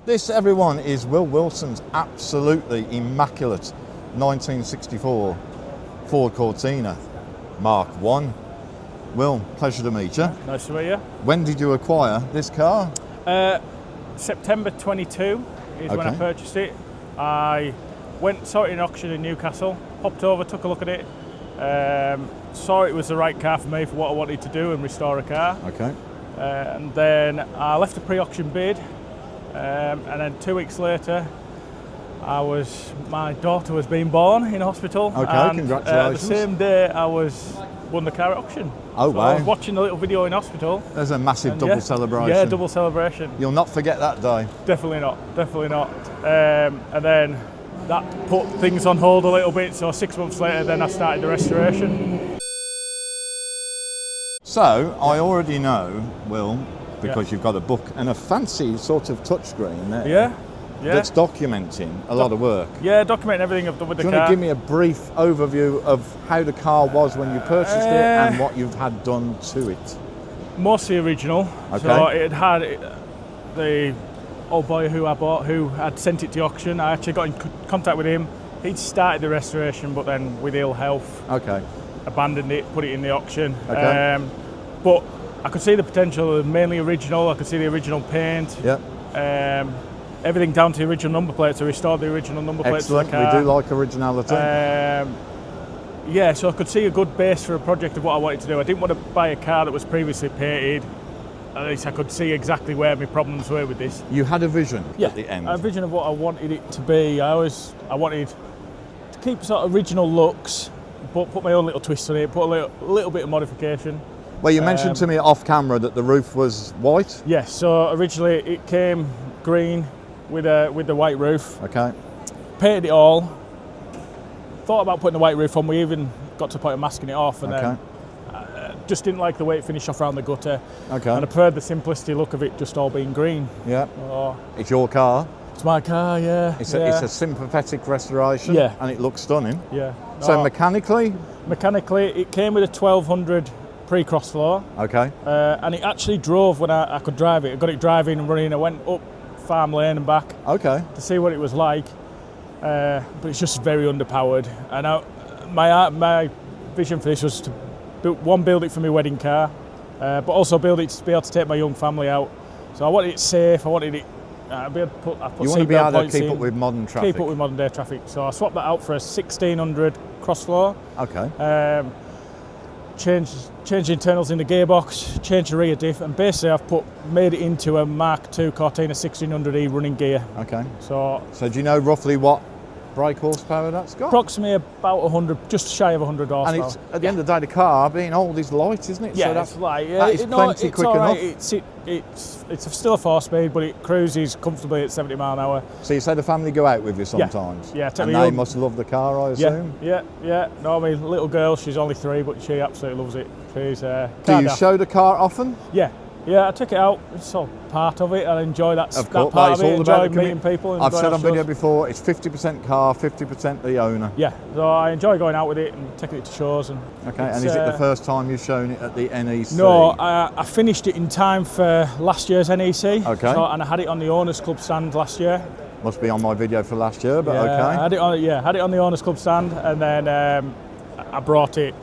This, everyone, is Will Wilson's absolutely immaculate 1964 Ford Cortina Mk1. Will, pleasure to meet you. Nice to meet you. When did you acquire this car? September 22 is when I purchased it. I saw it in auction in Newcastle, popped over, took a look at it, saw it was the right car for me for what I wanted to do and restore a car. Okay. And then I left a pre-auction bid, and then 2 weeks later my daughter was being born in hospital. Okay, and congratulations. The same day I won the car at auction. Oh, so wow. I was watching a little video in hospital. There's a massive double celebration. Yeah, double celebration. You'll not forget that day. Definitely not, definitely not. And then that put things on hold a little bit, so 6 months later then I started the restoration. So, I already know, Will, because you've got a book and a fancy sort of touchscreen there. Yeah. That's documenting a lot of work. Yeah, documenting everything I've done with the car. Do you want to give me a brief overview of how the car was when you purchased it and what you've had done to it? Mostly original. Okay. So it had the old boy who I bought, who had sent it to auction. I actually got in contact with him. He'd started the restoration, but then with ill health, abandoned it, put it in the auction. Okay. But I could see the potential, mainly original. I could see the original paint. Yep. Everything down to the original number plates. I restored the original number plates to the car. We do like originality. Yeah, so I could see a good base for a project of what I wanted to do. I didn't want to buy a car that was previously painted. At least I could see exactly where my problems were with this. You had a vision at the end. A vision of what I wanted it to be. I wanted to keep sort of original looks, but put my own little twist on it, put a little bit of modification. Well, you mentioned to me off camera that the roof was white. Yes, so originally it came green with the white roof. Okay. Painted it all. Thought about putting the white roof on. We even got to the point of masking it off, and then just didn't like the way it finished off around the gutter. Okay. And I preferred the simplicity look of it just all being green. Yeah. It's your car. It's my car, yeah. It's a sympathetic restoration. Yeah. And it looks stunning. Yeah. So mechanically? Mechanically, it came with a 1200 pre-cross floor. Okay. And it actually drove when I could drive it. I got it driving and running. I went up Farm Lane and back. Okay. To see what it was like. But it's just very underpowered. And my vision for this was to build it for my wedding car, but also build it to be able to take my young family out. So I wanted it safe. I wanted it. I put you want to be able to keep up with modern traffic. Keep up with modern day traffic. So I swapped that out for a 1600 cross floor. Okay. Changed internals in the gearbox, changed the rear diff, and basically I've made it into a Mark II Cortina 1600E running gear. Okay. So do you know roughly what brake horsepower that's got? Approximately about 100, just shy of 100 horsepower. And it's, at the end of the day, the car being old is light, isn't it? Yeah, so that's light. Yeah, that is plenty quick enough. It's still a 4-speed, but it cruises comfortably at 70 mile an hour. So you say the family go out with you sometimes? Yeah. And they must love the car, I assume? Yeah. No, my little girl, she's only 3, but she absolutely loves it. She's Do you show the car often? Yeah, I took it out. It's all part of it. I enjoy that part of it. Enjoy meeting people. I've said on video before, it's 50% car, 50% the owner. Yeah, so I enjoy going out with it and taking it to shows. And is it the first time you've shown it at the NEC? No, I finished it in time for last year's NEC. Okay. And I had it on the Owners Club stand last year. Must be on my video for last year, but okay. I had it on the Owners Club stand, and then I brought it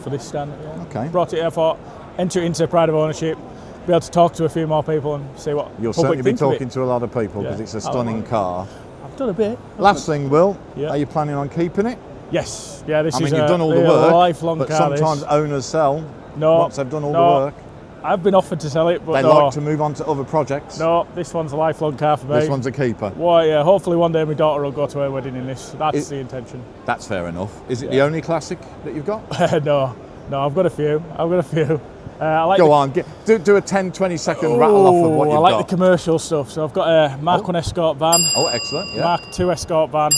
for this stand. Yeah. Okay. Brought it here for enter it into pride of ownership. Be able to talk to a few more people and see what you'll certainly be talking to a lot of people because it's a stunning car. I've done a bit. Last thing, Will, are you planning on keeping it? Yes. Yeah, you've done all the work, lifelong but car. Sometimes owners sell once they've done all the work. I've been offered to sell it, but they like to move on to other projects. No, this one's a lifelong car for me. This one's a keeper. Well, yeah. Hopefully one day my daughter will go to her wedding in this. That's the intention. That's fair enough. Is it the only classic that you've got? No, I've got a few. Go on, do a 10-20 second rattle off of what you've got. I like the commercial stuff. So I've got a Mark 1 Escort van. Oh, excellent. Yeah. Mark 2 Escort van.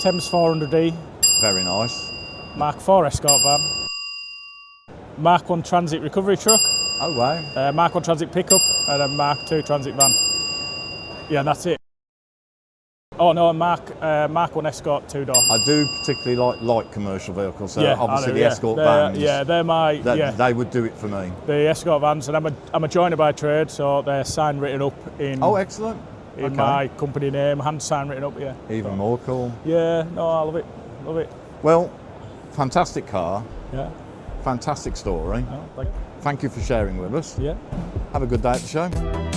Thames 400D. Very nice. Mark 4 Escort van. Mark 1 Transit recovery truck. Oh, wow. Mark 1 Transit pickup and a Mark 2 Transit van. Yeah, that's it. Oh no, Mark 1 Escort 2-door. I do particularly like light commercial vehicles, so obviously the Escort vans. Yeah, they would do it for me. The Escort vans, and I'm a joiner by trade, so they're sign written up in. Oh, excellent. in my company name, hand sign written up here. Even more cool. Yeah, no, I love it. Love it. Well, fantastic car. Yeah. Fantastic story. Oh, Thank you for sharing with us. Yeah. Have a good day at the show.